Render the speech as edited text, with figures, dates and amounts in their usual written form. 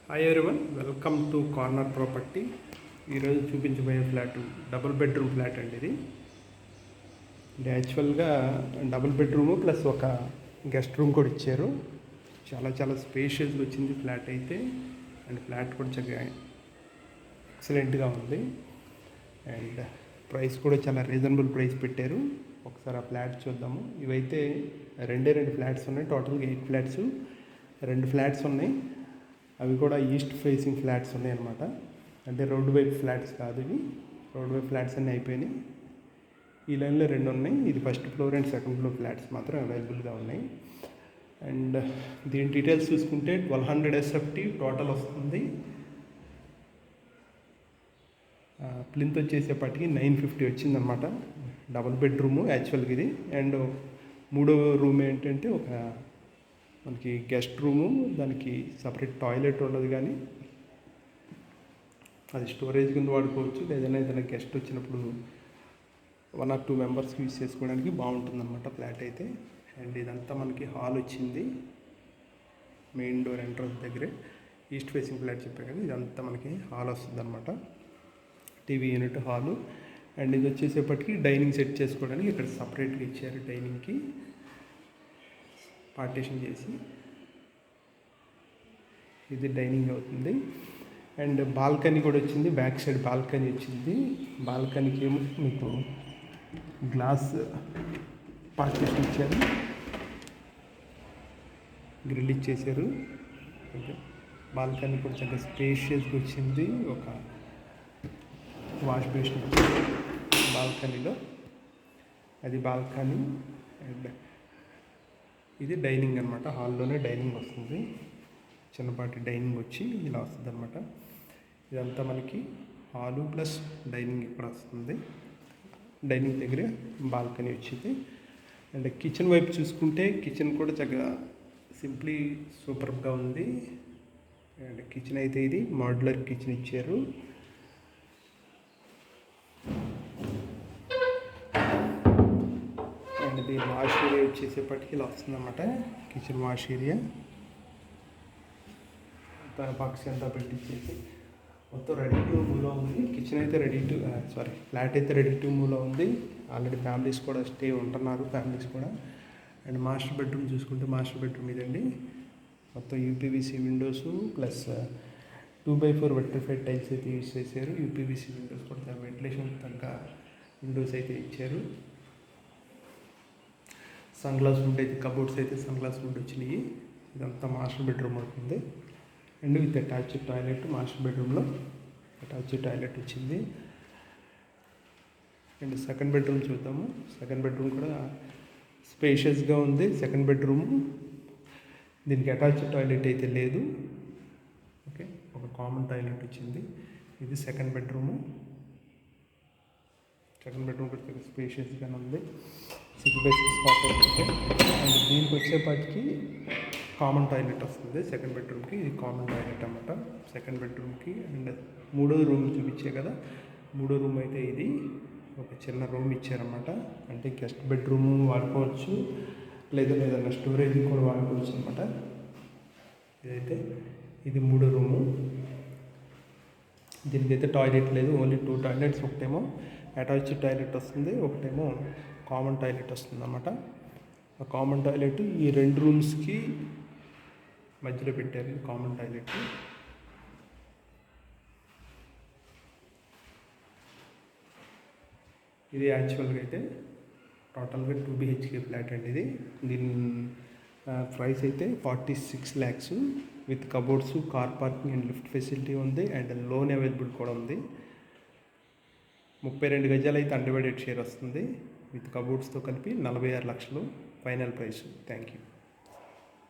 Hi everyone, welcome to corner property. ఈరోజు చూపించబోయే flat double bedroom flat అండి. ఇది యాక్చువల్గా డబుల్ బెడ్రూము ప్లస్ ఒక గెస్ట్ రూమ్ కూడా ఇచ్చారు. చాలా స్పేషియస్గా వచ్చింది ఫ్లాట్ అయితే. అండ్ ఫ్లాట్ కూడా చాలా ఎక్సలెంట్గా ఉంది. అండ్ ప్రైస్ కూడా చాలా రీజనబుల్ ప్రైస్ పెట్టారు. ఒకసారి ఆ ఫ్లాట్ చూద్దాము. ఇవైతే రెండు ఫ్లాట్స్ ఉన్నాయి. టోటల్గా 8 ఫ్లాట్స్, 2 ఫ్లాట్స్ ఉన్నాయి. అవి కూడా ఈస్ట్ ఫేసింగ్ ఫ్లాట్స్ ఉన్నాయి అన్నమాట. అంటే రోడ్డు వైపు ఫ్లాట్స్ కాదు ఇవి. రోడ్డు వైపు ఫ్లాట్స్ అన్నీ అయిపోయినాయి. ఈ లైన్లో 2 ఉన్నాయి. ఇది first floor and second floor flats మాత్రం అవైలబుల్గా ఉన్నాయి. అండ్ దీని డీటెయిల్స్ చూసుకుంటే 1200 SFT టోటల్ వస్తుంది. ప్లింత్ వచ్చేసేపటికి 950 వచ్చిందనమాట. డబుల్ బెడ్రూము యాక్చువల్గా ఇది. అండ్ మూడో రూమ్ ఏంటంటే ఒక మనకి గెస్ట్ రూము, దానికి సపరేట్ టాయిలెట్ ఉండదు, కానీ అది స్టోరేజ్ కింద వాడుకోవచ్చు. ఏదైనా గెస్ట్ వచ్చినప్పుడు 1 or 2 మెంబర్స్ యూజ్ చేసుకోవడానికి బాగుంటుందన్నమాట ఫ్లాట్ అయితే. అండ్ ఇదంతా మనకి హాల్ వచ్చింది. మెయిన్ డోర్ ఎంట్రన్స్ దగ్గరే ఈస్ట్ ఫేసింగ్ ఫ్లాట్ చెప్పాను కదా, ఇదంతా మనకి హాల్ వస్తుంది అనమాట. TV unit hall. అండ్ ఇది వచ్చేసేపటికి డైనింగ్ సెట్ చేసుకోవడానికి ఇక్కడ సపరేట్గా ఇచ్చారు. డైనింగ్కి పార్టీషన్ చేసి ఇది డైనింగ్ అవుతుంది. అండ్ బాల్కనీ కూడా వచ్చింది. బ్యాక్ సైడ్ బాల్కనీ వచ్చింది. బాల్కనీకి ఏమో మీకు గ్లాస్ పార్టీషన్ ఇచ్చారు, గ్రిల్ ఇచ్చేసారు. బాల్కనీ కూడా చాలా స్పేషియస్గా వచ్చింది. ఒక వాష్ బేసిన్ వచ్చింది బాల్కనీలో. అది బాల్కనీ. అండ్ ఇది డైనింగ్ అనమాట. హాల్లోనే డైనింగ్ వస్తుంది. చిన్నపాటి డైనింగ్ వచ్చి ఇలా వస్తుంది అనమాట. ఇదంతా మనకి హాలు ప్లస్ డైనింగ్ ఇక్కడ వస్తుంది. డైనింగ్ దగ్గర బాల్కనీ వచ్చింది. అండ్ కిచెన్ వైపు చూసుకుంటే కిచెన్ కూడా చక్కగా సింప్లీ సూపర్గా ఉంది. అండ్ కిచెన్ అయితే ఇది మోడ్యులర్ కిచెన్ ఇచ్చారు. అండ్ ఇది వాష్ ఏరియా వచ్చేసేపటికి ఇలా వస్తుందన్నమాట. కిచెన్ వాష్ ఏరియా బాక్స్ అంతా పెట్టించేసి మొత్తం రెడీ టు మూవ్లో ఉంది. కిచెన్ అయితే ఫ్లాట్ అయితే రెడీ టు మూవ్లో ఉంది. ఆల్రెడీ ఫ్యామిలీస్ కూడా స్టే ఉంటున్నారు, ఫ్యామిలీస్ కూడా. అండ్ మాస్టర్ బెడ్రూమ్ చూసుకుంటే మాస్టర్ బెడ్రూమ్ ఇదండి. మొత్తం UPVC Windows plus 2x4 vitrified tiles అయితే యూజ్ చేశారు. యూపీవీసీ విండోస్ కూడా వెంటిలేషన్ తగ్గ విండోస్ అయితే ఇచ్చారు. సన్ గ్లాస్ వుడ్ అయితే కబోర్డ్స్ అయితే సన్ గ్లాస్ వుడ్ వచ్చినాయి. ఇదంతా మాస్టర్ బెడ్రూమ్ అవుతుంది. And with attached toilet. Master బెడ్రూమ్లో అటాచ్డ్ టాయిలెట్ వచ్చింది. అండ్ సెకండ్ బెడ్రూమ్ చూద్దాము. సెకండ్ బెడ్రూమ్ కూడా స్పేషియస్గా ఉంది. సెకండ్ బెడ్రూము దీనికి అటాచ్డ్ టాయిలెట్ అయితే లేదు. ఓకే, ఒక కామన్ టాయిలెట్ వచ్చింది. ఇది సెకండ్ బెడ్రూము. సెకండ్ బెడ్రూమ్ కూడా స్పేషియస్గానే ఉంది. 6x6 స్పాట్ అయితే. అండ్ దీనికి వచ్చేపాటికి కామన్ టాయిలెట్ వస్తుంది సెకండ్ బెడ్రూమ్కి. ఇది కామన్ టాయిలెట్ అన్నమాట సెకండ్ బెడ్రూమ్కి. అండ్ మూడో రూమ్ చూపించే కదా, మూడో రూమ్ అయితే ఇది ఒక చిన్న రూమ్ ఇచ్చారన్నమాట. అంటే గెస్ట్ బెడ్రూము వాడుకోవచ్చు, ఏదైనా స్టోరేజ్ కూడా వాడుకోవచ్చు అనమాట. ఇది మూడో రూము. దీనికైతే టాయిలెట్ లేదు, ఓన్లీ 2 టాయిలెట్స్. ఒకటేమో అటాచ్డ్ టాయిలెట్ వస్తుంది, ఒకటేమో కామన్ టాయిలెట్ వస్తుంది అన్నమాట. ఆ కామన్ టాయిలెట్ ఈ 2 రూమ్స్కి మధ్యలో పెట్టారు. Common toilet. ఇది యాక్చువల్గా అయితే టోటల్గా 2 BHK ఫ్లాట్ అండి ఇది. దీని ప్రైస్ అయితే 46 lakhs with cupboards, car parking and lift facility ఉంది. అండ్ లోన్ అవైలబుల్ కూడా ఉంది. 32 గజాలు అయితే అన్డివైడెడ్ షేర్ వస్తుంది. విత్ కబోర్డ్స్తో కలిపి 46 లక్షలు ఫైనల్ ప్రైస్. Thank you.